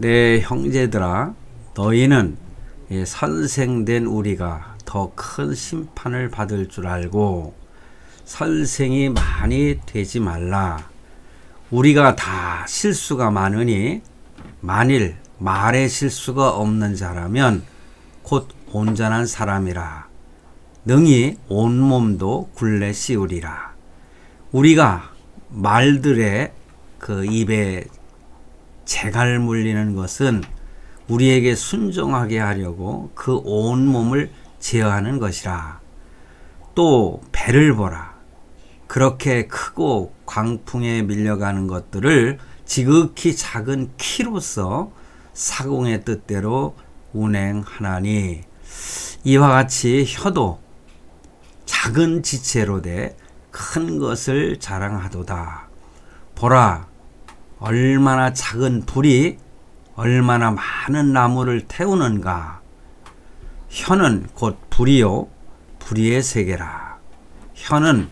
내 형제들아, 너희는 선생된 우리가 더 큰 심판을 받을 줄 알고 선생이 많이 되지 말라. 우리가 다 실수가 많으니 만일 말에 실수가 없는 자라면 곧 온전한 사람이라. 능히 온몸도 굴레 씌우리라. 우리가 말들의 그 입에 재갈 물리는 것은 우리에게 순종하게 하려고 그 온몸을 제어하는 것이라. 또 배를 보라. 그렇게 크고 광풍에 밀려가는 것들을 지극히 작은 키로서 사공의 뜻대로 운행하나니, 이와 같이 혀도 작은 지체로 돼 큰 것을 자랑하도다. 보라, 얼마나 작은 불이 얼마나 많은 나무를 태우는가. 혀는 곧 불이요 불의의 세계라. 혀는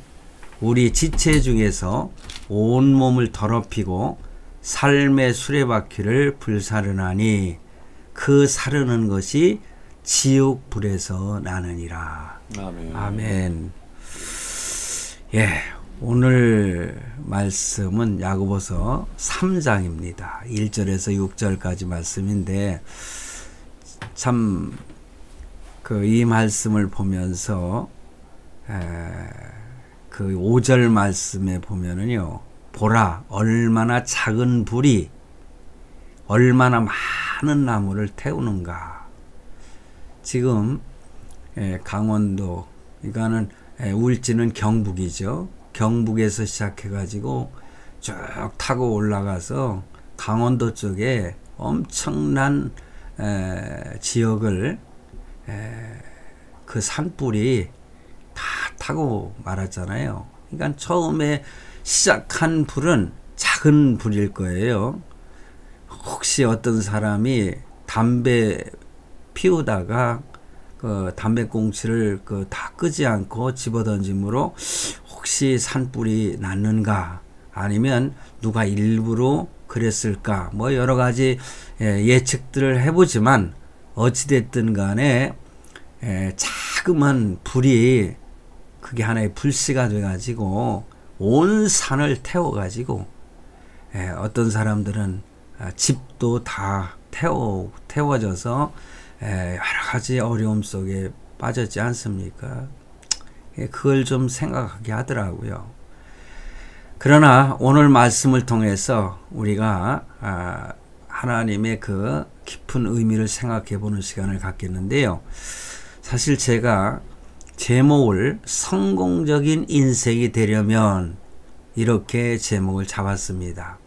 우리 지체 중에서 온몸을 더럽히고 삶의 수레바퀴를 불사르나니 그 사르는 것이 지옥 불에서 나느니라. 아멘. 아멘. 예, 오늘 말씀은 야고보서 3장입니다. 1절에서 6절까지 말씀인데, 참 이 말씀을 보면서 그 5절 말씀에 보면은요, 보라, 얼마나 작은 불이 얼마나 많은 나무를 태우는가. 지금 강원도, 이거는 울진은 경북이죠. 경북에서 시작해 가지고 쭉 타고 올라가서 강원도 쪽에 엄청난 지역을 그 산불이 다 타고 말았잖아요. 그러니까 처음에 시작한 불은 작은 불일 거예요. 혹시 어떤 사람이 담배 피우다가 그 담배꽁초를 다 끄지 않고 집어던짐으로 혹시 산불이 났는가, 아니면 누가 일부러 그랬을까, 뭐 여러 가지 예측들을 해보지만 어찌됐든 간에 자그만 불이 그게 하나의 불씨가 돼가지고 온 산을 태워가지고 어떤 사람들은 집도 다 태워져서 여러 가지 어려움 속에 빠졌지 않습니까? 그걸 좀 생각하게 하더라고요. 그러나 오늘 말씀을 통해서 우리가 하나님의 그 깊은 의미를 생각해 보는 시간을 갖겠는데요. 사실 제가 제목을 성공적인 인생이 되려면 이렇게 제목을 잡았습니다.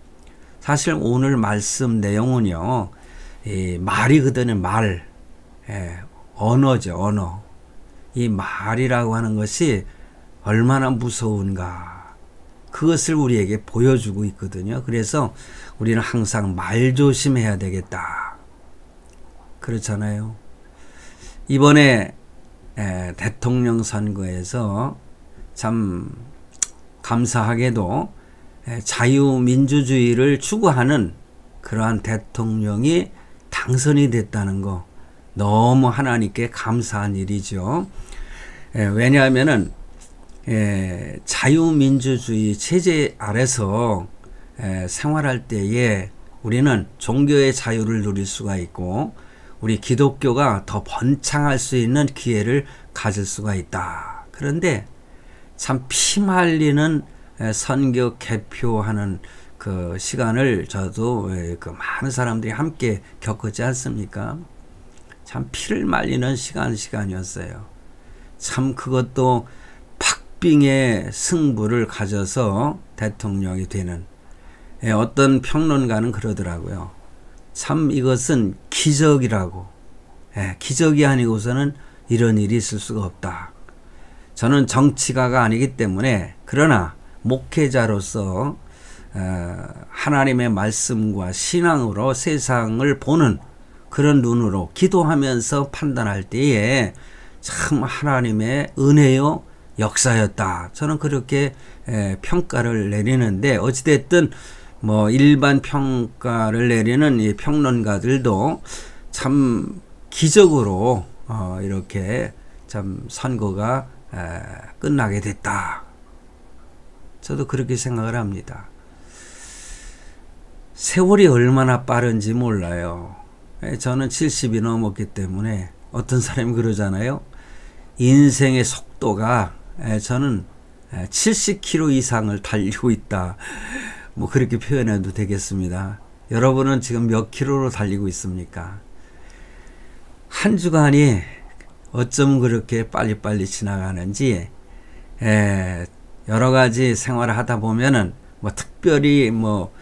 사실 오늘 말씀 내용은요, 말이거든요. 말. 언어죠, 언어. 이 말이라고 하는 것이 얼마나 무서운가, 그것을 우리에게 보여주고 있거든요. 그래서 우리는 항상 말 조심해야 되겠다, 그렇잖아요. 이번에 대통령 선거에서 참 감사하게도 자유민주주의를 추구하는 그러한 대통령이 당선이 됐다는 거, 너무 하나님께 감사한 일이죠. 왜냐하면은 자유민주주의 체제 아래서 생활할 때에 우리는 종교의 자유를 누릴 수가 있고, 우리 기독교가 더 번창할 수 있는 기회를 가질 수가 있다. 그런데 참 피말리는 선교 개표하는 그 시간을 저도 그 많은 사람들이 함께 겪었지 않습니까? 참 피를 말리는 시간이었어요. 참 그것도 박빙의 승부를 가져서 대통령이 되는, 어떤 평론가는 그러더라고요. 참 이것은 기적이라고. 기적이 아니고서는 이런 일이 있을 수가 없다. 저는 정치가가 아니기 때문에, 그러나 목회자로서 하나님의 말씀과 신앙으로 세상을 보는 그런 눈으로 기도하면서 판단할 때에 참 하나님의 은혜요 역사였다, 저는 그렇게 평가를 내리는데, 어찌됐든 뭐 일반 평가를 내리는 이 평론가들도 참 기적으로 이렇게 참 선거가 끝나게 됐다. 저도 그렇게 생각을 합니다. 세월이 얼마나 빠른지 몰라요. 저는 70이 넘었기 때문에 어떤 사람이 그러잖아요. 인생의 속도가 저는 70km 이상을 달리고 있다. 뭐 그렇게 표현해도 되겠습니다. 여러분은 지금 몇 킬로로 달리고 있습니까? 한 주간이 어쩜 그렇게 빨리빨리 지나가는지 여러 가지 생활을 하다 보면은 뭐 특별히 뭐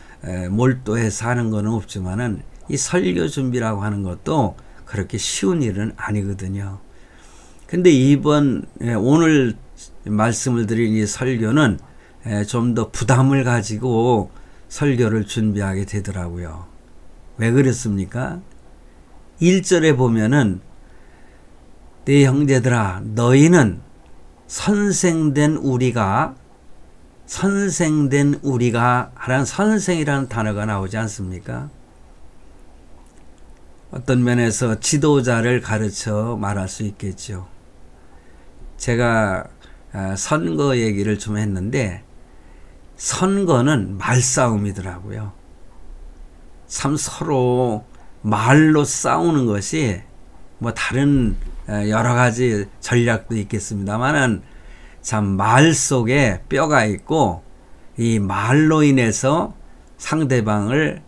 몰두해서 하는 건 없지만은 이 설교 준비라고 하는 것도 그렇게 쉬운 일은 아니거든요. 근데 오늘 말씀을 드린 이 설교는 좀 더 부담을 가지고 설교를 준비하게 되더라고요. 왜 그렇습니까? 1절에 보면은 내 형제들아 너희는 선생된 우리가 하는 선생이라는 단어가 나오지 않습니까? 어떤 면에서 지도자를 가르쳐 말할 수 있겠죠. 제가 선거 얘기를 좀 했는데 선거는 말싸움이더라고요. 참 서로 말로 싸우는 것이 뭐 다른 여러 가지 전략도 있겠습니다만은 참 말 속에 뼈가 있고 이 말로 인해서 상대방을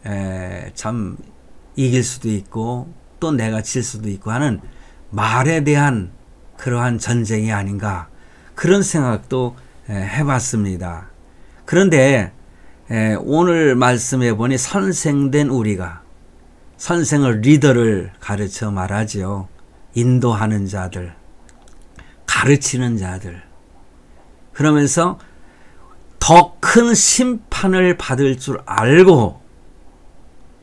참 이길 수도 있고 또 내가 질 수도 있고 하는 말에 대한 그러한 전쟁이 아닌가 그런 생각도 해봤습니다. 그런데 오늘 말씀해 보니 선생된 우리가 선생을 리더를 가르쳐 말하지요. 인도하는 자들, 가르치는 자들. 그러면서 더 큰 심판을 받을 줄 알고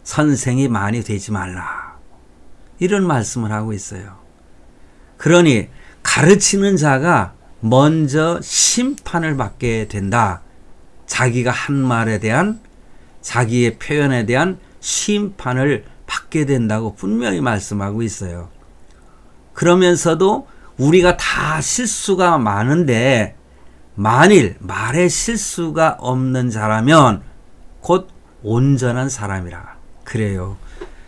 선생이 많이 되지 말라. 이런 말씀을 하고 있어요. 그러니 가르치는 자가 먼저 심판을 받게 된다. 자기가 한 말에 대한 자기의 표현에 대한 심판을 받게 된다고 분명히 말씀하고 있어요. 그러면서도 우리가 다 실수가 많은데 만일 말에 실수가 없는 자라면 곧 온전한 사람이라. 그래요.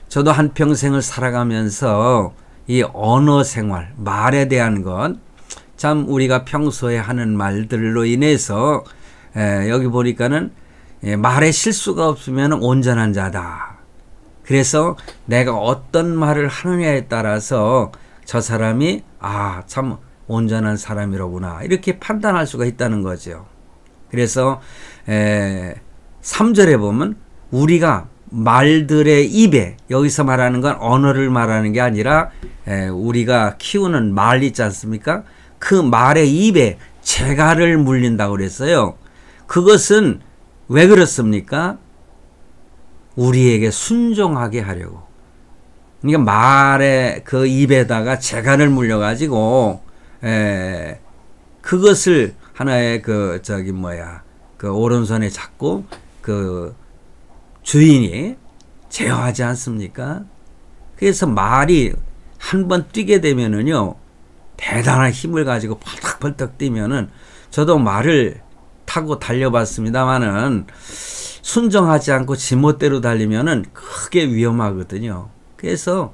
저도 한평생을 살아가면서 이 언어 생활, 말에 대한 것, 참 우리가 평소에 하는 말들로 인해서 여기 보니까는 말에 실수가 없으면 온전한 자다. 그래서 내가 어떤 말을 하느냐에 따라서 저 사람이 참 온전한 사람이로구나 이렇게 판단할 수가 있다는 거죠. 그래서 3절에 보면 우리가 말들의 입에, 여기서 말하는 건 언어를 말하는 게 아니라 우리가 키우는 말 있지 않습니까? 그 말의 입에 재갈을 물린다고 그랬어요. 그것은 왜 그렇습니까? 우리에게 순종하게 하려고. 그러니까 말의 그 입에다가 재갈을 물려가지고 그것을 하나의 그 오른손에 잡고 그 주인이 제어하지 않습니까? 그래서 말이 한번 뛰게 되면은요 대단한 힘을 가지고 펄떡펄떡 뛰면은 저도 말을 타고 달려봤습니다만은 순정하지 않고 지멋대로 달리면은 크게 위험하거든요. 그래서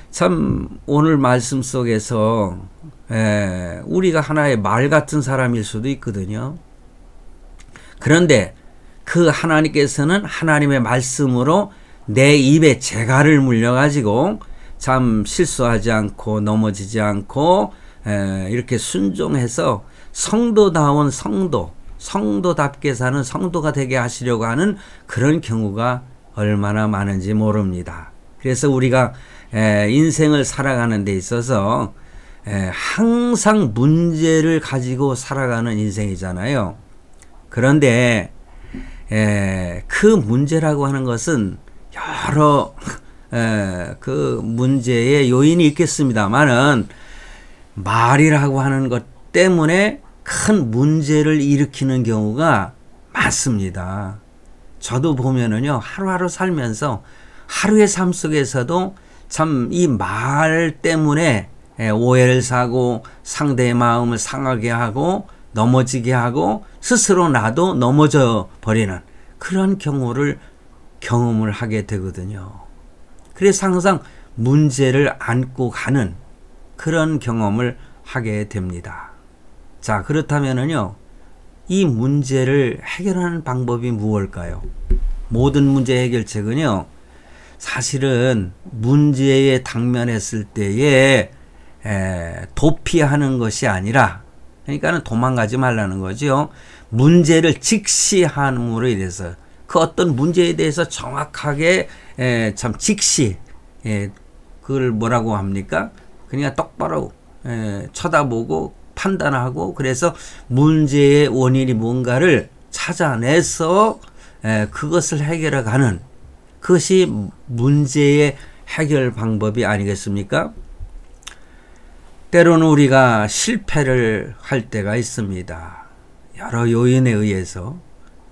참 오늘 말씀 속에서 우리가 하나의 말 같은 사람일 수도 있거든요. 그런데 그 하나님께서는 하나님의 말씀으로 내 입에 재갈을 물려가지고 참 실수하지 않고 넘어지지 않고 이렇게 순종해서 성도다운 성도답게 사는 성도가 되게 하시려고 하는 그런 경우가 얼마나 많은지 모릅니다. 그래서 우리가 인생을 살아가는 데 있어서 항상 문제를 가지고 살아가는 인생이잖아요. 그런데 그 문제라고 하는 것은 여러 그 문제의 요인이 있겠습니다만은 말이라고 하는 것 때문에 큰 문제를 일으키는 경우가 많습니다. 저도 보면은요, 하루하루 살면서 하루의 삶 속에서도 참 이 말 때문에 오해를 사고 상대의 마음을 상하게 하고 넘어지게 하고 스스로 나도 넘어져 버리는 그런 경험을 하게 되거든요. 그래서 항상 문제를 안고 가는 그런 경험을 하게 됩니다. 자, 그렇다면은요, 이 문제를 해결하는 방법이 무엇일까요? 모든 문제 해결책은요, 사실은 문제에 당면했을 때에 도피하는 것이 아니라, 그러니까는 도망가지 말라는 거죠. 문제를 직시함으로 인해서 그 어떤 문제에 대해서 정확하게 참 직시, 그걸 뭐라고 합니까? 그냥 똑바로 쳐다보고 판단하고, 그래서 문제의 원인이 뭔가를 찾아내서 그것을 해결해 가는, 그것이 문제의 해결 방법이 아니겠습니까? 때로는 우리가 실패를 할 때가 있습니다. 여러 요인에 의해서,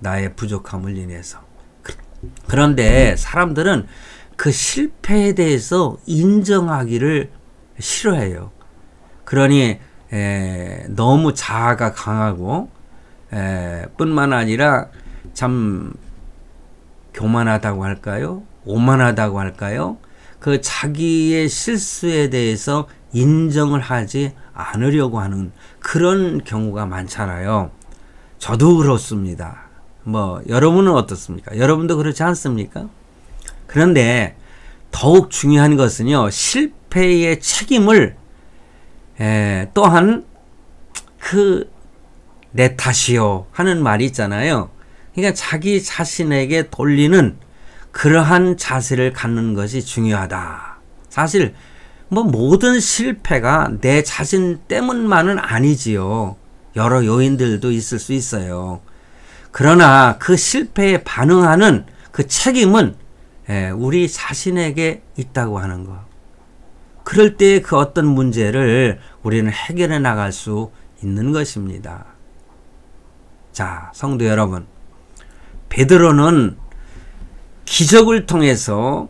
나의 부족함을 인해서. 그런데 사람들은 그 실패에 대해서 인정하기를 싫어해요. 그러니 너무 자아가 강하고 뿐만 아니라 참 교만하다고 할까요? 오만하다고 할까요? 그 자기의 실수에 대해서 인정을 하지 않으려고 하는 그런 경우가 많잖아요. 저도 그렇습니다. 여러분은 어떻습니까? 여러분도 그렇지 않습니까? 그런데 더욱 중요한 것은요, 실패의 책임을 또한 내 탓이요 하는 말이 있잖아요. 그러니까 자기 자신에게 돌리는 그러한 자세를 갖는 것이 중요하다. 사실 모든 실패가 내 자신 때문만은 아니지요. 여러 요인들도 있을 수 있어요. 그러나 그 실패에 반응하는 그 책임은 우리 자신에게 있다고 하는 것. 그럴 때 그 어떤 문제를 우리는 해결해 나갈 수 있는 것입니다. 자, 성도 여러분, 베드로는 기적을 통해서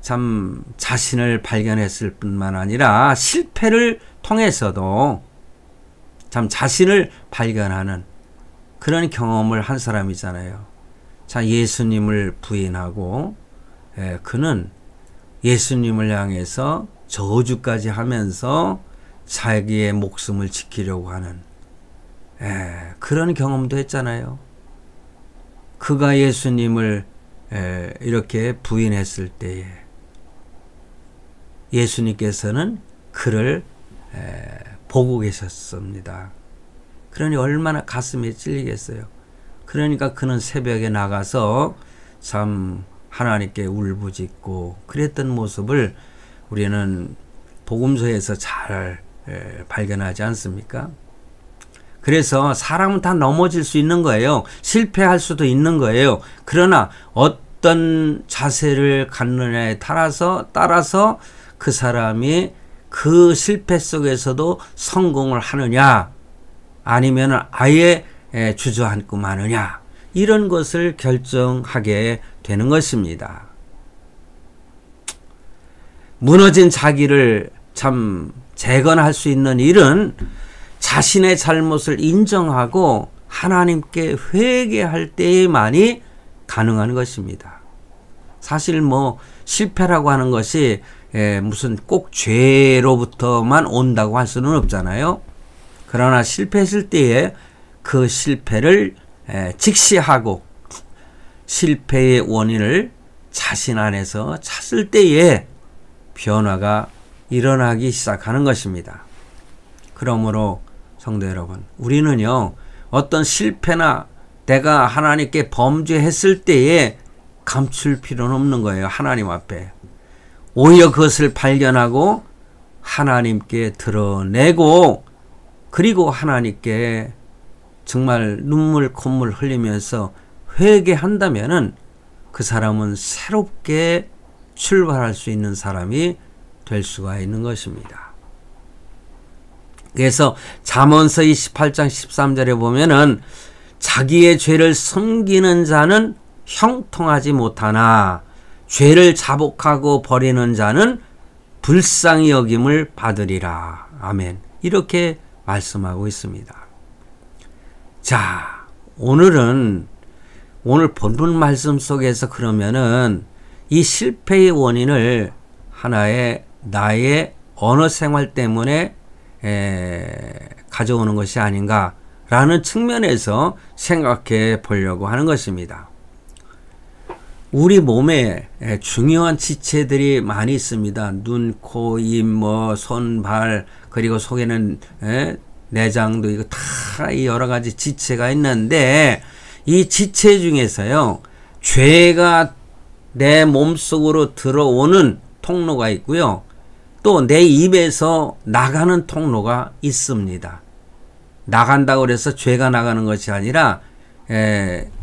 참 자신을 발견했을 뿐만 아니라 실패를 통해서도 참 자신을 발견하는 그런 경험을 한 사람이잖아요. 자, 예수님을 부인하고 그는 예수님을 향해서 저주까지 하면서 자기의 목숨을 지키려고 하는 그런 경험도 했잖아요. 그가 예수님을 이렇게 부인했을 때에 예수님께서는 그를 보고 계셨습니다. 그러니 얼마나 가슴이 찔리겠어요. 그러니까 그는 새벽에 나가서 참 하나님께 울부짖고 그랬던 모습을 우리는 복음서에서 잘 발견하지 않습니까? 그래서 사람은 다 넘어질 수 있는 거예요. 실패할 수도 있는 거예요. 그러나 어떤 자세를 갖느냐에 따라서 그 사람이 그 실패 속에서도 성공을 하느냐 아니면 아예 주저앉고 마느냐, 이런 것을 결정하게 되는 것입니다. 무너진 자기를 참 재건할 수 있는 일은 자신의 잘못을 인정하고 하나님께 회개할 때에만이 가능한 것입니다. 사실 실패라고 하는 것이 무슨 꼭 죄로부터만 온다고 할 수는 없잖아요. 그러나 실패했을 때에 그 실패를 직시하고 실패의 원인을 자신 안에서 찾을 때에 변화가 일어나기 시작하는 것입니다. 그러므로 성도 여러분, 우리는요, 어떤 실패나 내가 하나님께 범죄했을 때에 감출 필요는 없는 거예요. 하나님 앞에. 오히려 그것을 발견하고 하나님께 드러내고, 그리고 하나님께 정말 눈물 콧물 흘리면서 회개한다면은 그 사람은 새롭게 출발할 수 있는 사람이 될 수가 있는 것입니다. 그래서 잠언서 28장 13절에 보면은 자기의 죄를 숨기는 자는 형통하지 못하나 죄를 자복하고 버리는 자는 불쌍히 여김을 받으리라. 아멘. 이렇게 말씀하고 있습니다. 자, 오늘 본문 말씀 속에서 그러면은 이 실패의 원인을 하나의 나의 언어 생활 때문에 가져오는 것이 아닌가라는 측면에서 생각해 보려고 하는 것입니다. 우리 몸에 중요한 지체들이 많이 있습니다. 눈, 코, 입, 손, 발, 그리고 속에는 내장도 이거 다 여러 가지 지체가 있는데 이 지체 중에서요, 죄가 내 몸속으로 들어오는 통로가 있고요. 또 내 입에서 나가는 통로가 있습니다. 나간다고 그래서 죄가 나가는 것이 아니라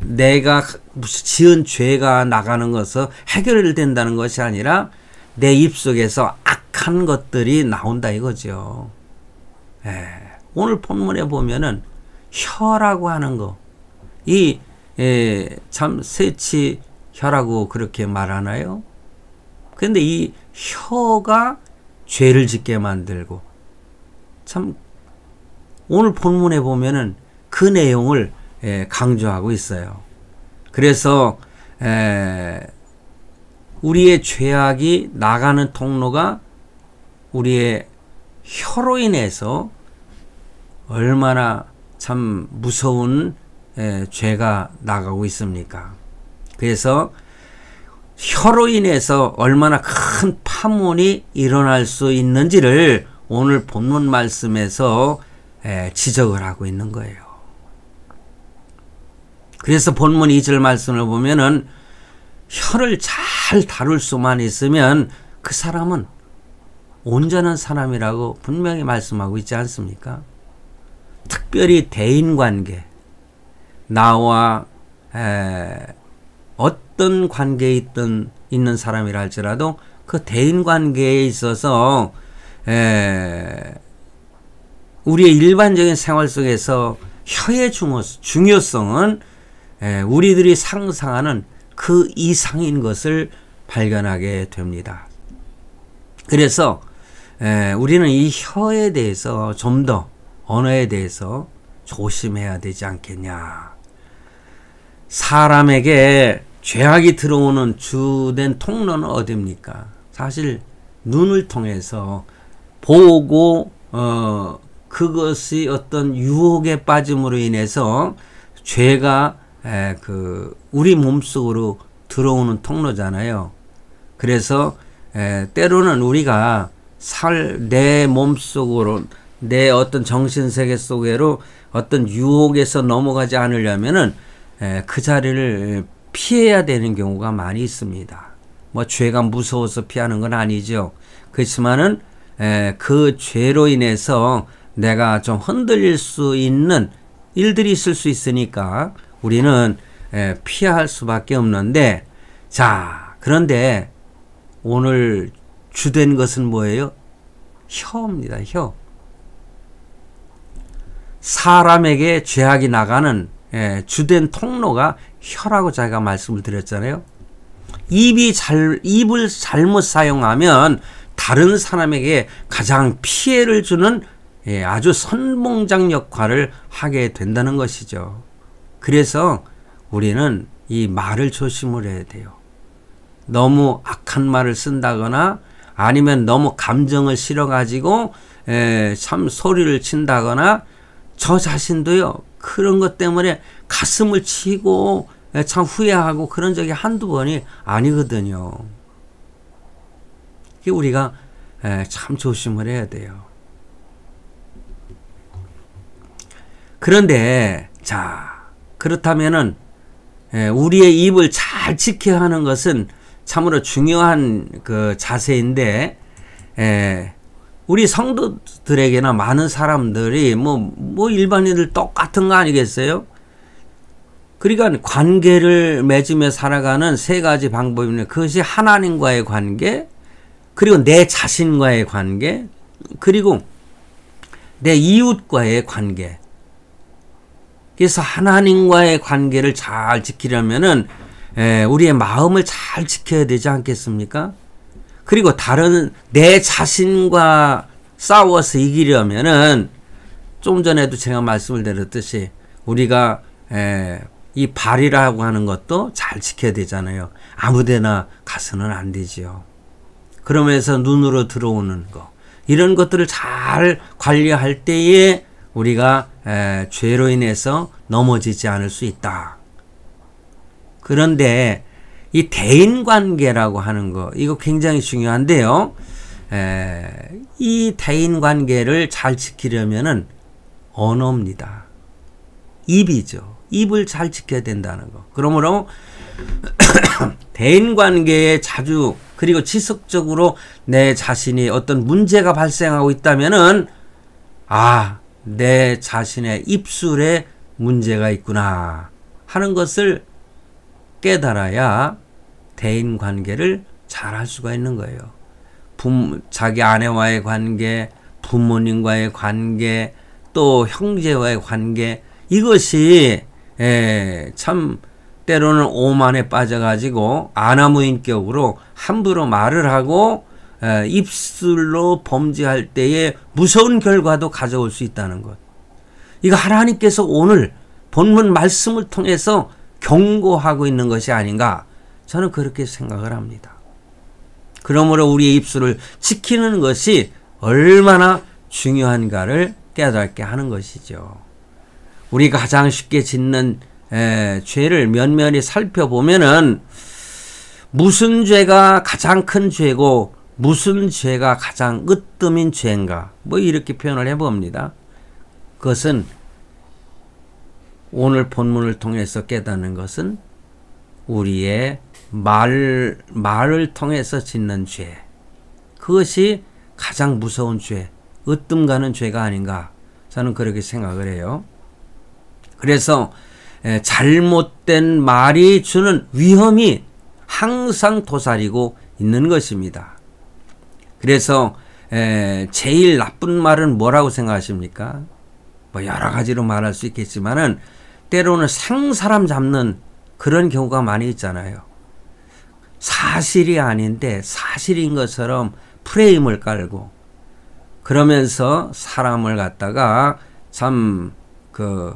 내가 지은 죄가 나가는 것은 해결된다는 것이 아니라 내 입속에서 악한 것들이 나온다 이거죠. 오늘 본문에 보면은 혀라고 하는 거, 참 세치 혀라고 그렇게 말하나요? 근데 이 혀가 죄를 짓게 만들고, 참 오늘 본문에 보면은 그 내용을 강조하고 있어요. 그래서 우리의 죄악이 나가는 통로가 우리의 혀로 인해서 얼마나 참 무서운 죄가 나가고 있습니까? 그래서 혀로 인해서 얼마나 큰 파문이 일어날 수 있는지를 오늘 본문 말씀에서 지적을 하고 있는 거예요. 그래서 본문 2절 말씀을 보면은 혀를 잘 다룰 수만 있으면 그 사람은 온전한 사람이라고 분명히 말씀하고 있지 않습니까? 특별히 대인관계, 나와 어떤 관계에 있는 사람이라 할지라도 그 대인관계에 있어서 우리의 일반적인 생활 속에서 혀의 중요성은 우리들이 상상하는 그 이상인 것을 발견하게 됩니다. 그래서 우리는 이 혀에 대해서 좀 더 언어에 대해서 조심해야 되지 않겠냐. 사람에게 죄악이 들어오는 주된 통로는 어디입니까? 사실 눈을 통해서 보고 그것이 어떤 유혹에 빠짐으로 인해서 죄가 우리 몸속으로 들어오는 통로잖아요. 그래서 때로는 우리가 내 몸속으로 내 어떤 정신세계 속으로 어떤 유혹에서 넘어가지 않으려면은 그 자리를 피해야 되는 경우가 많이 있습니다. 죄가 무서워서 피하는 건 아니죠. 그렇지만은 그 죄로 인해서 내가 좀 흔들릴 수 있는 일들이 있을 수 있으니까 우리는 피할 수밖에 없는데, 자, 그런데 오늘 주된 것은 뭐예요? 혀입니다. 혀. 사람에게 죄악이 나가는 주된 통로가 혀라고 제가 말씀을 드렸잖아요. 입을 잘못 사용하면 다른 사람에게 가장 피해를 주는 아주 선봉장 역할을 하게 된다는 것이죠. 그래서 우리는 이 말을 조심을 해야 돼요. 너무 악한 말을 쓴다거나 아니면 너무 감정을 실어가지고 참 소리를 친다거나, 저 자신도요 그런 것 때문에 가슴을 치고 참 후회하고 그런 적이 한두 번이 아니거든요. 우리가 참 조심을 해야 돼요. 그런데 자, 그렇다면은 우리의 입을 잘 지켜야 하는 것은 참으로 중요한 그 자세인데, 우리 성도들에게나 많은 사람들이 뭐 일반인들 똑같은 거 아니겠어요? 그러니까 관계를 맺으며 살아가는 세 가지 방법입니다. 그것이 하나님과의 관계, 그리고 내 자신과의 관계, 그리고 내 이웃과의 관계. 그래서 하나님과의 관계를 잘 지키려면은 우리의 마음을 잘 지켜야 되지 않겠습니까? 그리고 다른 내 자신과 싸워서 이기려면은 좀 전에도 제가 말씀을 드렸듯이 우리가 이 발이라고 하는 것도 잘 지켜야 되잖아요. 아무데나 가서는 안 되지요. 그러면서 눈으로 들어오는 거 이런 것들을 잘 관리할 때에 우리가 죄로 인해서 넘어지지 않을 수 있다. 그런데 이 대인관계라고 하는 거 이거 굉장히 중요한데요. 이 대인관계를 잘 지키려면은 언어입니다. 입이죠. 입을 잘 지켜야 된다는 거. 그러므로 대인관계에 자주 그리고 지속적으로 내 자신이 어떤 문제가 발생하고 있다면은 내 자신의 입술에 문제가 있구나 하는 것을 깨달아야 대인관계를 잘 할 수가 있는 거예요. 자기 아내와의 관계, 부모님과의 관계, 또 형제와의 관계 이것이 참 때로는 오만에 빠져가지고 아나무인격으로 함부로 말을 하고 입술로 범죄할 때에 무서운 결과도 가져올 수 있다는 것. 이거 하나님께서 오늘 본문 말씀을 통해서 경고하고 있는 것이 아닌가 저는 그렇게 생각을 합니다. 그러므로 우리의 입술을 지키는 것이 얼마나 중요한가를 깨닫게 하는 것이죠. 우리가 가장 쉽게 짓는 죄를 면면히 살펴보면은 무슨 죄가 가장 큰 죄고 무슨 죄가 가장 으뜸인 죄인가 뭐 이렇게 표현을 해봅니다. 그것은 오늘 본문을 통해서 깨닫는 것은 우리의 말을 통해서 짓는 죄 그것이 가장 무서운 죄 으뜸 가는 죄가 아닌가 저는 그렇게 생각을 해요. 그래서 잘못된 말이 주는 위험이 항상 도사리고 있는 것입니다. 그래서 제일 나쁜 말은 뭐라고 생각하십니까? 뭐 여러 가지로 말할 수 있겠지만은 때로는 생사람 잡는 그런 경우가 많이 있잖아요. 사실이 아닌데 사실인 것처럼 프레임을 깔고 그러면서 사람을 갖다가 참 그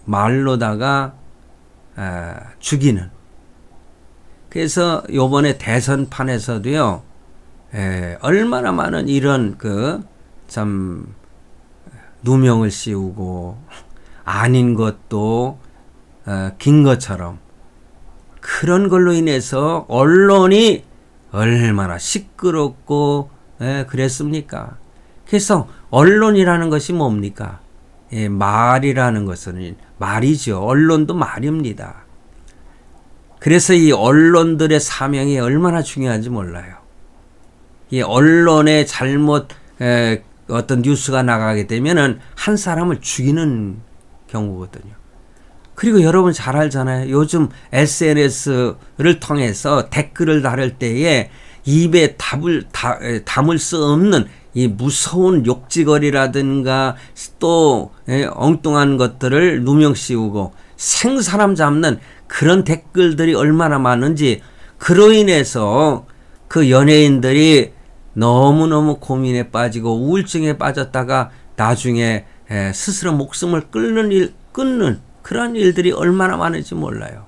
말로다가 죽이는. 그래서 요번에 대선판에서도요. 얼마나 많은 이런 그 참 누명을 씌우고 아닌 것도 긴 것처럼 그런 걸로 인해서 언론이 얼마나 시끄럽고 그랬습니까? 그래서 언론이라는 것이 뭡니까? 말이라는 것은 말이죠. 언론도 말입니다. 그래서 이 언론들의 사명이 얼마나 중요한지 몰라요. 이 언론의 잘못 어떤 뉴스가 나가게 되면은 한 사람을 죽이는 경우거든요. 그리고 여러분 잘 알잖아요. 요즘 SNS를 통해서 댓글을 달을 때에 입에 담을 수 없는 이 무서운 욕지거리라든가 또 엉뚱한 것들을 누명 씌우고 생사람 잡는 그런 댓글들이 얼마나 많은지 그로 인해서 그 연예인들이 너무너무 고민에 빠지고 우울증에 빠졌다가 나중에 스스로 목숨을 끊는 그런 일들이 얼마나 많은지 몰라요.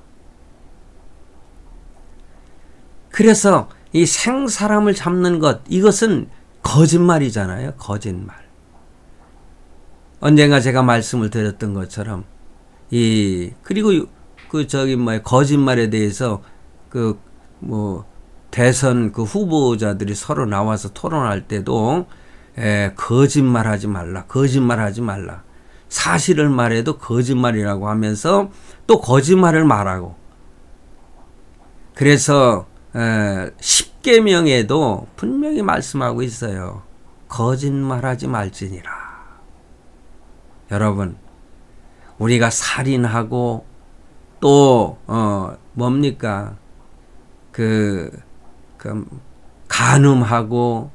그래서 이 생사람을 잡는 것 이것은 거짓말이잖아요. 거짓말. 언젠가 제가 말씀을 드렸던 것처럼 그리고 거짓말에 대해서 대선 후보자들이 서로 나와서 토론할 때도 거짓말하지 말라. 사실을 말해도 거짓말이라고 하면서 또 거짓말을 말하고. 그래서 10계명에도 분명히 말씀하고 있어요. 거짓말하지 말지니라. 여러분, 우리가 살인하고 또 간음하고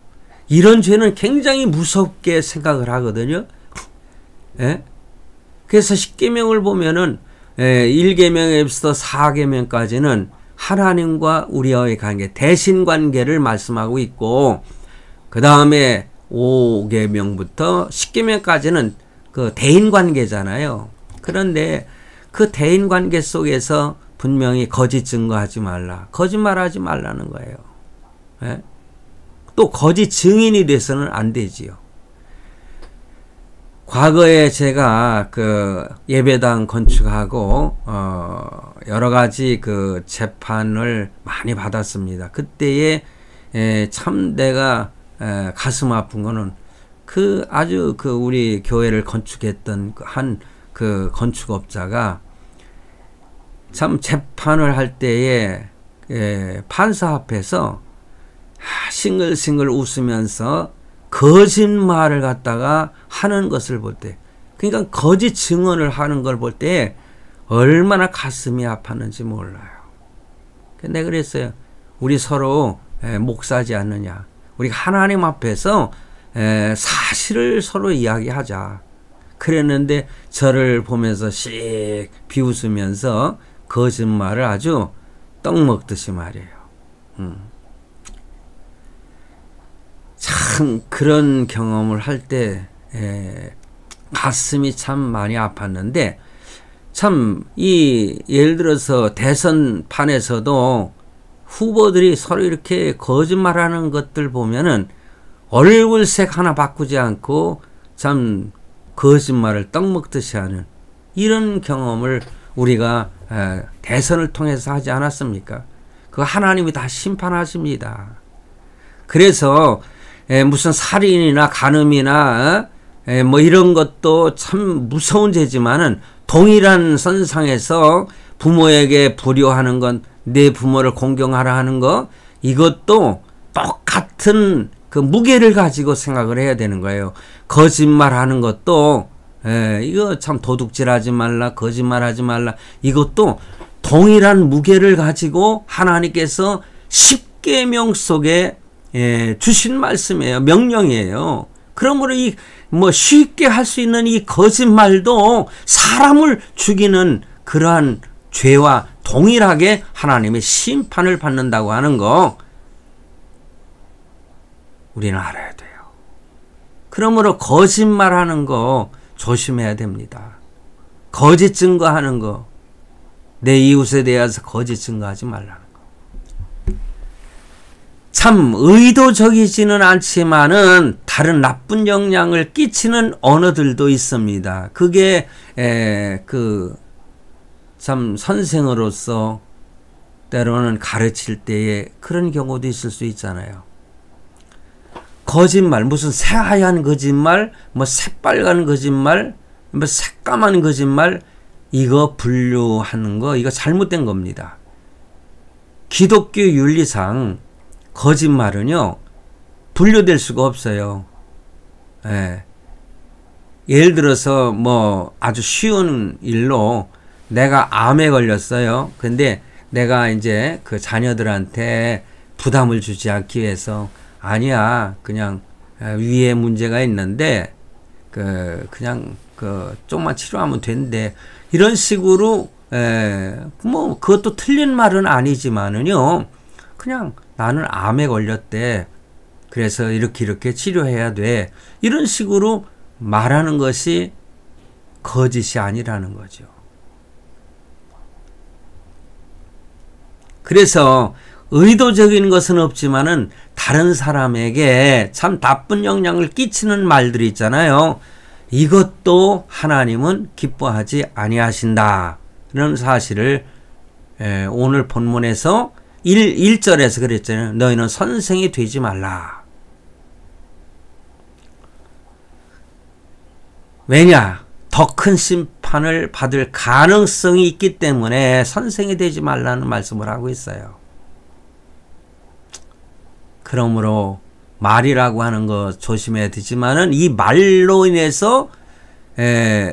이런 죄는 굉장히 무섭게 생각을 하거든요. 예? 그래서 10계명을 보면은 1계명에서 4계명까지는 하나님과 우리와의 관계, 대신 관계를 말씀하고 있고, 그 다음에 5계명부터 10계명까지는 그 대인 관계잖아요. 그런데 그 대인 관계 속에서 분명히 거짓 증거하지 말라, 거짓말하지 말라는 거예요. 예? 또 거짓 증인이 돼서는 안 되지요. 과거에 제가 그 예배당 건축하고 여러 가지 그 재판을 많이 받았습니다. 그때에 참 내가 가슴 아픈 거는 그 아주 그 우리 교회를 건축했던 한 그 건축업자가 참 재판을 할 때에 판사 앞에서 싱글싱글 웃으면서 거짓말을 갖다가 하는 것을 볼 때, 그러니까 거짓 증언을 하는 걸 볼 때 얼마나 가슴이 아팠는지 몰라요. 내가 그랬어요. 우리 서로 목사지 않느냐. 우리 하나님 앞에서 사실을 서로 이야기하자. 그랬는데 저를 보면서 씩 비웃으면서 거짓말을 아주 떡 먹듯이 말이에요. 참 그런 경험을 할 때 가슴이 참 많이 아팠는데, 참 예를 들어서 대선판에서도 후보들이 서로 이렇게 거짓말하는 것들 보면은 얼굴색 하나 바꾸지 않고 참 거짓말을 떡 먹듯이 하는 이런 경험을 우리가 대선을 통해서 하지 않았습니까? 그거 하나님이 다 심판하십니다. 그래서 무슨 살인이나 간음이나 뭐 이런 것도 참 무서운 죄지만은 동일한 선상에서 부모에게 불효하는 건, 내 부모를 공경하라 하는 거, 이것도 똑같은 그 무게를 가지고 생각을 해야 되는 거예요. 거짓말하는 것도 이거 참 도둑질하지 말라, 거짓말하지 말라, 이것도 동일한 무게를 가지고 하나님께서 10계명 속에 주신 말씀이에요. 명령이에요. 그러므로 이 뭐 쉽게 할 수 있는 이 거짓말도 사람을 죽이는 그러한 죄와 동일하게 하나님의 심판을 받는다고 하는 거 우리는 알아야 돼요. 그러므로 거짓말하는 거 조심해야 됩니다. 거짓 증거하는 거, 내 이웃에 대해서 거짓 증거하지 말라는 거. 참 의도적이지는 않지만은 다른 나쁜 영향을 끼치는 언어들도 있습니다. 그게 참 선생으로서 때로는 가르칠 때에 그런 경우도 있을 수 있잖아요. 거짓말, 무슨 새하얀 거짓말, 뭐 새빨간 거짓말, 뭐 새까만 거짓말, 이거 분류하는 거, 이거 잘못된 겁니다. 기독교 윤리상 거짓말은요, 분류될 수가 없어요. 예를 들어서 뭐 아주 쉬운 일로 내가 암에 걸렸어요. 근데 내가 이제 그 자녀들한테 부담을 주지 않기 위해서, 아니야, 그냥 위에 문제가 있는데 그냥 조금만 치료하면 된대, 이런 식으로 뭐 그것도 틀린 말은 아니지만은요, 그냥 나는 암에 걸렸대, 그래서 이렇게 치료해야 돼, 이런 식으로 말하는 것이 거짓이 아니라는 거죠. 그래서 의도적인 것은 없지만은 다른 사람에게 참 나쁜 영향을 끼치는 말들이 있잖아요. 이것도 하나님은 기뻐하지 아니하신다 는 사실을 오늘 본문에서 1절에서 그랬잖아요. 너희는 선생이 되지 말라. 왜냐? 더 큰 심판을 받을 가능성이 있기 때문에 선생이 되지 말라는 말씀을 하고 있어요. 그러므로 말이라고 하는 거 조심해야 되지만은 이 말로 인해서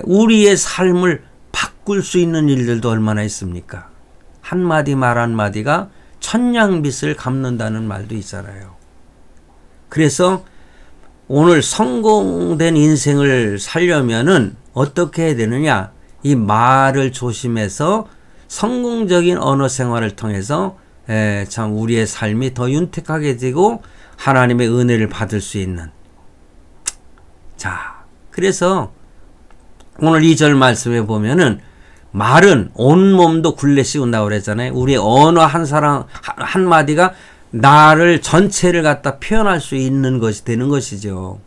우리의 삶을 바꿀 수 있는 일들도 얼마나 있습니까? 한마디 말 한마디가 천냥빚을 갚는다는 말도 있잖아요. 그래서 오늘 성공된 인생을 살려면은 어떻게 해야 되느냐? 이 말을 조심해서 성공적인 언어 생활을 통해서 참 우리의 삶이 더 윤택하게 되고 하나님의 은혜를 받을 수 있는. 자, 그래서 오늘 2절 말씀에 보면은 말은 온몸도 굴레 씌운다고 그랬잖아요. 우리 언어 한 사람 한마디가 나를 전체를 갖다 표현할 수 있는 것이 되는 것이죠.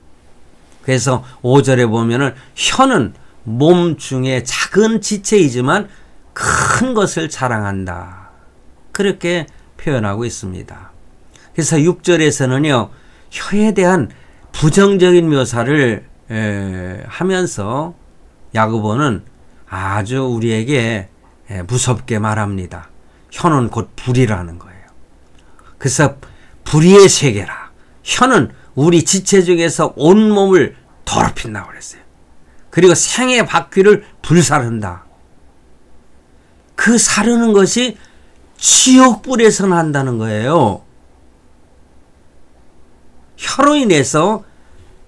그래서 5절에 보면은 혀는 몸 중에 작은 지체이지만 큰 것을 자랑한다. 그렇게 표현하고 있습니다. 그래서 6절에서는요. 혀에 대한 부정적인 묘사를 하면서 야고보는 아주 우리에게 무섭게 말합니다. 혀는 곧 불이라는 거예요. 그래서 불의의 세계라. 혀는 우리 지체 중에서 온몸을 더럽힌다고 그랬어요. 그리고 생의 바퀴를 불사른다. 그 사르는 것이 지옥불에서 난다는 거예요. 혀로 인해서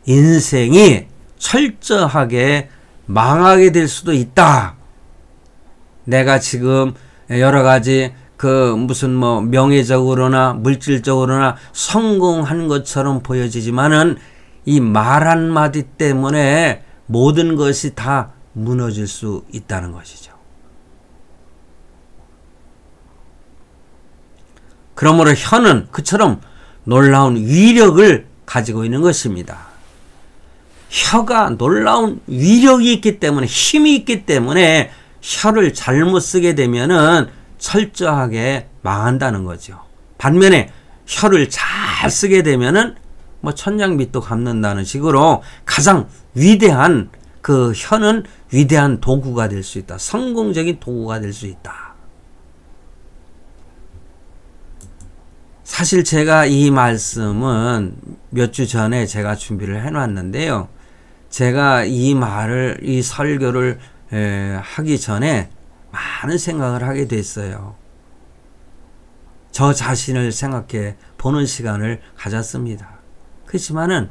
인생이 철저하게 망하게 될 수도 있다. 내가 지금 여러 가지 무슨 명예적으로나 물질적으로나 성공한 것처럼 보여지지만은 이 말 한마디 때문에 모든 것이 다 무너질 수 있다는 것이죠. 그러므로 혀는 그처럼 놀라운 위력을 가지고 있는 것입니다. 혀가 놀라운 위력이 있기 때문에, 힘이 있기 때문에 혀를 잘못 쓰게 되면은 철저하게 망한다는 거죠. 반면에 혀를 잘 쓰게 되면은 천냥빚도 갚는다는 식으로 가장 위대한 그 혀는 위대한 도구가 될 수 있다. 성공적인 도구가 될 수 있다. 사실 제가 이 말씀은 몇 주 전에 제가 준비를 해놨는데요. 제가 이 설교를 하기 전에 많은 생각을 하게 됐어요. 저 자신을 생각해 보는 시간을 가졌습니다. 그렇지만은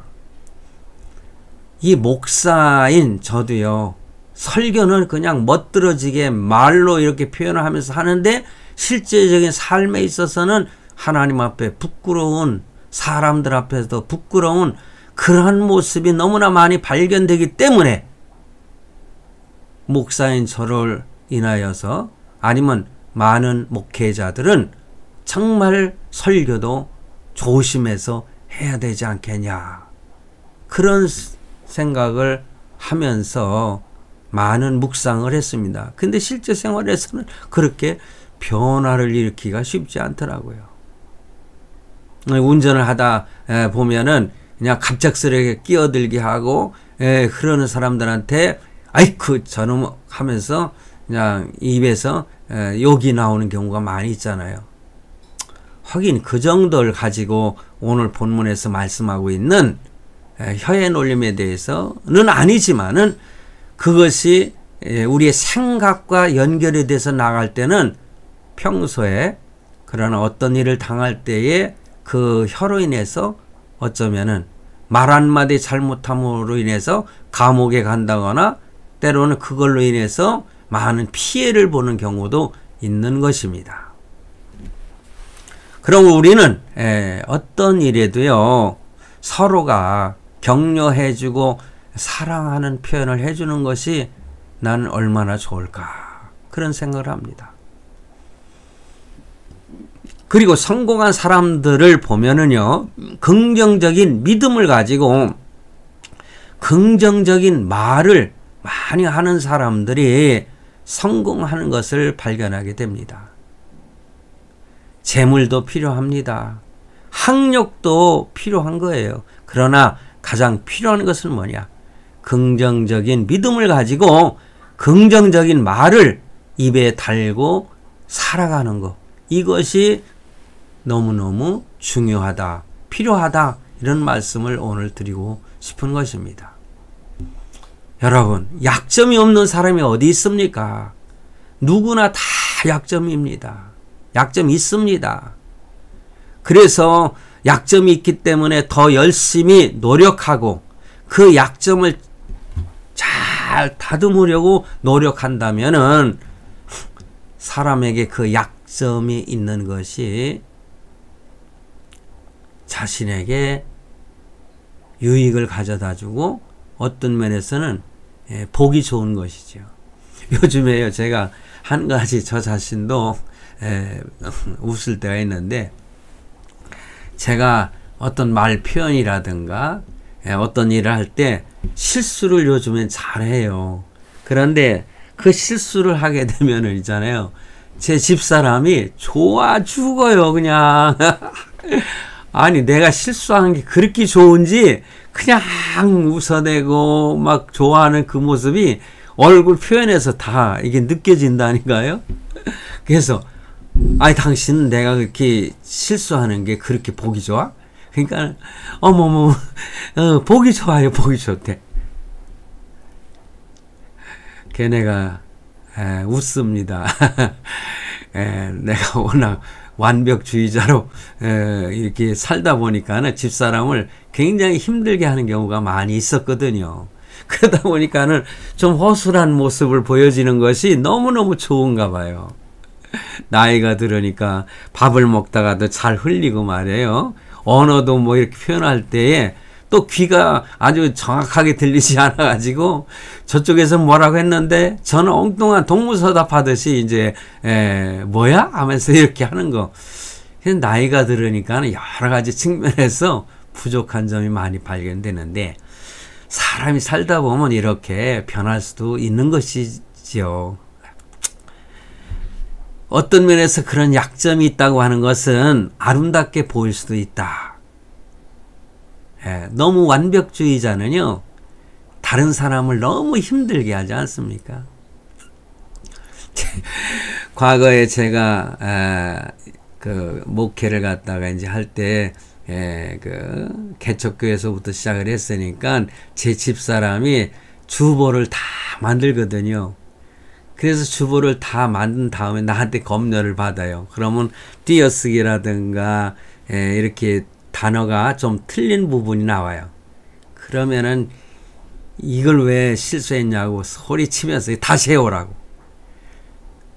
이 목사인 저도요, 설교는 그냥 멋들어지게 말로 이렇게 표현을 하면서 하는데 실제적인 삶에 있어서는 하나님 앞에 부끄러운, 사람들 앞에서도 부끄러운 그러한 모습이 너무나 많이 발견되기 때문에 목사인 저를 인하여서 아니면 많은 목회자들은 정말 설교도 조심해서 해야 되지 않겠냐, 그런 생각을 하면서 많은 묵상을 했습니다. 근데 실제 생활에서는 그렇게 변화를 일으키기가 쉽지 않더라고요. 운전을 하다 보면은 그냥 갑작스럽게 끼어들게 하고 그러는 사람들한테 아이쿠 저놈 하면서 그냥 입에서 욕이 나오는 경우가 많이 있잖아요. 하긴 그 정도를 가지고 오늘 본문에서 말씀하고 있는 혀의 놀림에 대해서는 아니지만은 그것이 우리의 생각과 연결이 돼서 나갈 때는 평소에 그러나 어떤 일을 당할 때에 그 혀로 인해서 어쩌면은 말 한마디 잘못함으로 인해서 감옥에 간다거나 때로는 그걸로 인해서 많은 피해를 보는 경우도 있는 것입니다. 그럼 우리는 어떤 일에도요, 서로가 격려해주고 사랑하는 표현을 해주는 것이 나는 얼마나 좋을까, 그런 생각을 합니다. 그리고 성공한 사람들을 보면은요, 긍정적인 믿음을 가지고 긍정적인 말을 많이 하는 사람들이 성공하는 것을 발견하게 됩니다. 재물도 필요합니다. 학력도 필요한 거예요. 그러나 가장 필요한 것은 뭐냐? 긍정적인 믿음을 가지고 긍정적인 말을 입에 달고 살아가는 것. 이것이 너무너무 중요하다, 필요하다, 이런 말씀을 오늘 드리고 싶은 것입니다. 여러분, 약점이 없는 사람이 어디 있습니까? 누구나 다 약점입니다. 약점이 있습니다. 그래서 약점이 있기 때문에 더 열심히 노력하고 그 약점을 잘 잘 다듬으려고 노력한다면은 사람에게 그 약점이 있는 것이 자신에게 유익을 가져다 주고 어떤 면에서는 보기 좋은 것이죠. 요즘에요, 제가 한 가지 저 자신도 웃을 때가 있는데, 제가 어떤 말 표현이라든가 어떤 일을 할 때 실수를 요즘엔 잘해요. 그런데 그 실수를 하게 되면은 있잖아요, 제 집사람이 좋아 죽어요, 그냥. 아니, 내가 실수하는 게 그렇게 좋은지 그냥 웃어내고 막 좋아하는 그 모습이 얼굴 표현에서 다 이게 느껴진다니까요. 그래서 아니, 당신은 내가 그렇게 실수하는 게 그렇게 보기 좋아? 그러니까 어머머, 보기 좋아요, 보기 좋대. 걔네가 웃습니다. 내가 워낙 완벽주의자로 이렇게 살다 보니까는 집사람을 굉장히 힘들게 하는 경우가 많이 있었거든요. 그러다 보니까는 좀 허술한 모습을 보여지는 것이 너무너무 좋은가 봐요. 나이가 들으니까 밥을 먹다가도 잘 흘리고 말이에요. 언어도 뭐 이렇게 표현할 때에 또 귀가 아주 정확하게 들리지 않아가지고 저쪽에서 뭐라고 했는데 저는 엉뚱한 동무서답 하듯이 이제 뭐야? 하면서 이렇게 하는 거. 나이가 들으니까 여러 가지 측면에서 부족한 점이 많이 발견되는데, 사람이 살다 보면 이렇게 변할 수도 있는 것이지요. 어떤 면에서 그런 약점이 있다고 하는 것은 아름답게 보일 수도 있다. 너무 완벽주의자는요, 다른 사람을 너무 힘들게 하지 않습니까? 과거에 제가 그 목회를 갖다가 이제 할 때 그 개척교회에서부터 시작을 했으니까 제 집사람이 주보를 다 만들거든요. 그래서 주보를 다 만든 다음에 나한테 검열을 받아요. 그러면 띄어쓰기라든가 이렇게 단어가 좀 틀린 부분이 나와요. 그러면은 이걸 왜 실수했냐고 소리치면서 다시 해오라고.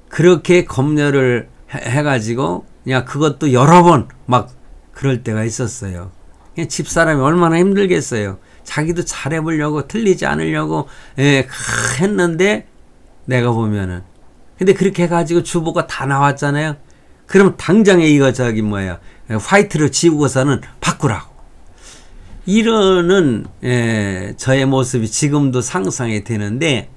그렇게 검열을 해가지고 그냥 그것도 여러 번 막 그럴 때가 있었어요. 그냥 집사람이 얼마나 힘들겠어요. 자기도 잘해보려고 틀리지 않으려고 했는데 내가 보면은, 근데 그렇게 해가지고 주보가 다 나왔잖아요. 그럼 당장에 이거 저기 뭐야 화이트로 지우고서는 바꾸라고. 이러는 저의 모습이 지금도 상상이 되는데,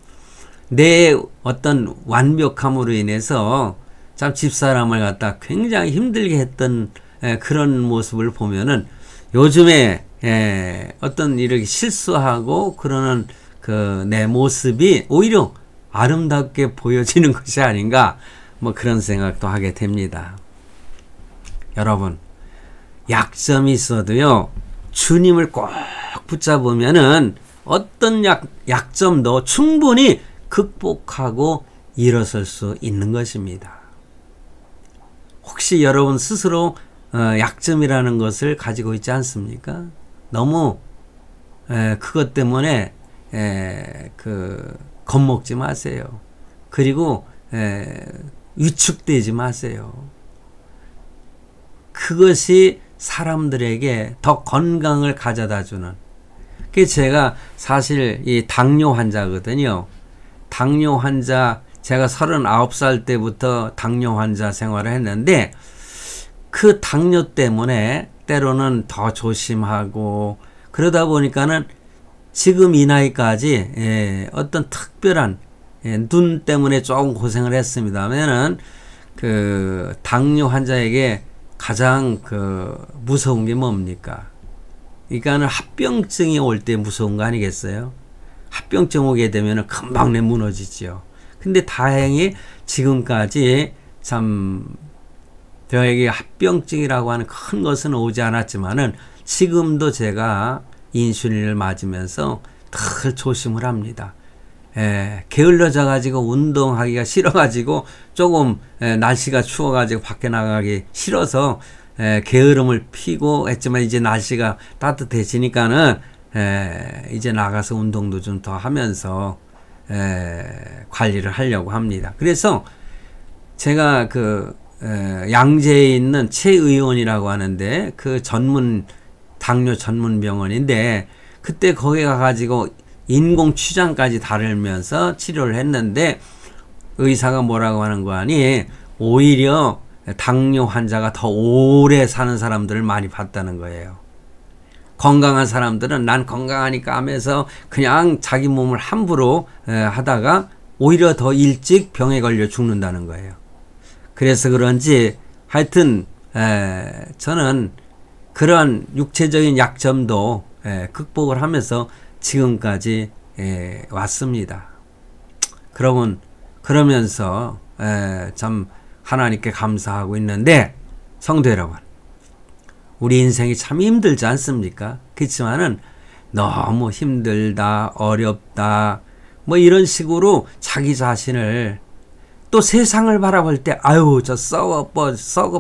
내 어떤 완벽함으로 인해서 참 집사람을 갖다 굉장히 힘들게 했던 그런 모습을 보면은, 요즘에 어떤 이렇게 실수하고 그러는 그 내 모습이 오히려 아름답게 보여지는 것이 아닌가, 뭐 그런 생각도 하게 됩니다. 여러분, 약점이 있어도요, 주님을 꼭 붙잡으면은 어떤 약점도 충분히 극복하고 일어설 수 있는 것입니다. 혹시 여러분 스스로 약점이라는 것을 가지고 있지 않습니까? 너무 그것 때문에 겁먹지 마세요. 그리고 위축되지 마세요. 그것이 사람들에게 더 건강을 가져다 주는. 그 제가 사실 이 당뇨 환자거든요. 당뇨 환자, 제가 39살 때부터 당뇨 환자 생활을 했는데, 그 당뇨 때문에 때로는 더 조심하고 그러다 보니까는 지금 이 나이까지 어떤 특별한 눈 때문에 조금 고생을 했습니다만은, 그 당뇨 환자에게 가장 무서운 게 뭡니까? 그러니까는 합병증이 올 때 무서운 거 아니겠어요? 합병증 오게 되면은 금방 무너지죠. 근데 다행히 지금까지 참 저에게 합병증이라고 하는 큰 것은 오지 않았지만은, 지금도 제가 인슐린을 맞으면서 늘 조심을 합니다. 게을러져 가지고 운동하기가 싫어 가지고 조금 날씨가 추워 가지고 밖에 나가기 싫어서 게으름을 피고 했지만, 이제 날씨가 따뜻해지니까는 이제 나가서 운동도 좀 더 하면서 관리를 하려고 합니다. 그래서 제가 양재에 있는 최 의원이라고 하는데 그 당뇨 전문 병원인데 그때 거기 가가지고 인공 췌장까지 달으면서 치료를 했는데 의사가 뭐라고 하는 거 아니 오히려 당뇨 환자가 더 오래 사는 사람들을 많이 봤다는 거예요. 건강한 사람들은 난 건강하니까 하면서 그냥 자기 몸을 함부로 하다가 오히려 더 일찍 병에 걸려 죽는다는 거예요. 그래서 그런지 하여튼 저는 그런 육체적인 약점도 극복을 하면서 지금까지 왔습니다. 그러면서 참 하나님께 감사하고 있는데 성도 여러분, 우리 인생이 참 힘들지 않습니까? 그렇지만은 너무 힘들다, 어렵다, 뭐 이런 식으로 자기 자신을 또 세상을 바라볼 때 아유 저 썩어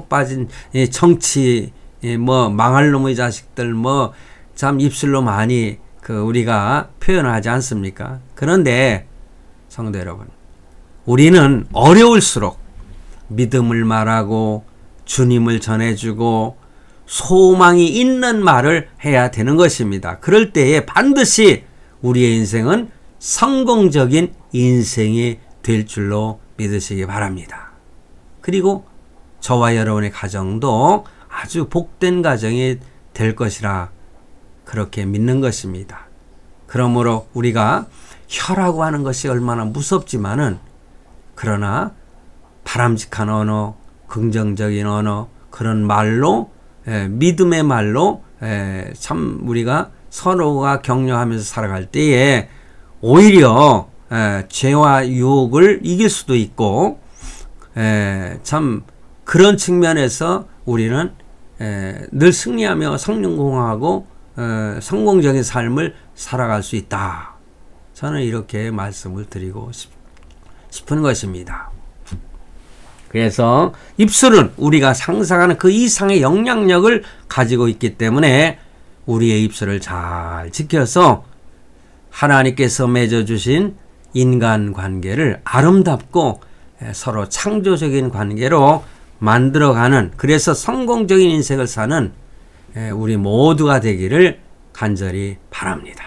빠진 정치 뭐 망할 놈의 자식들 뭐 참 입술로 많이 우리가 표현하지 않습니까? 그런데 성도 여러분, 우리는 어려울수록 믿음을 말하고 주님을 전해주고 소망이 있는 말을 해야 되는 것입니다. 그럴 때에 반드시 우리의 인생은 성공적인 인생이 될 줄로 믿으시기 바랍니다. 그리고 저와 여러분의 가정도 아주 복된 가정이 될 것이라 그렇게 믿는 것입니다. 그러므로 우리가 혀라고 하는 것이 얼마나 무섭지만은 그러나 바람직한 언어, 긍정적인 언어, 그런 말로 믿음의 말로 참 우리가 서로가 격려하면서 살아갈 때에 오히려 죄와 유혹을 이길 수도 있고 참 그런 측면에서 우리는 늘 승리하며 성공하고 성공적인 삶을 살아갈 수 있다. 저는 이렇게 말씀을 드리고 싶은 것입니다. 그래서 입술은 우리가 상상하는 그 이상의 영향력을 가지고 있기 때문에 우리의 입술을 잘 지켜서 하나님께서 맺어주신 인간관계를 아름답고 서로 창조적인 관계로 만들어가는, 그래서 성공적인 인생을 사는 우리 모두가 되기를 간절히 바랍니다.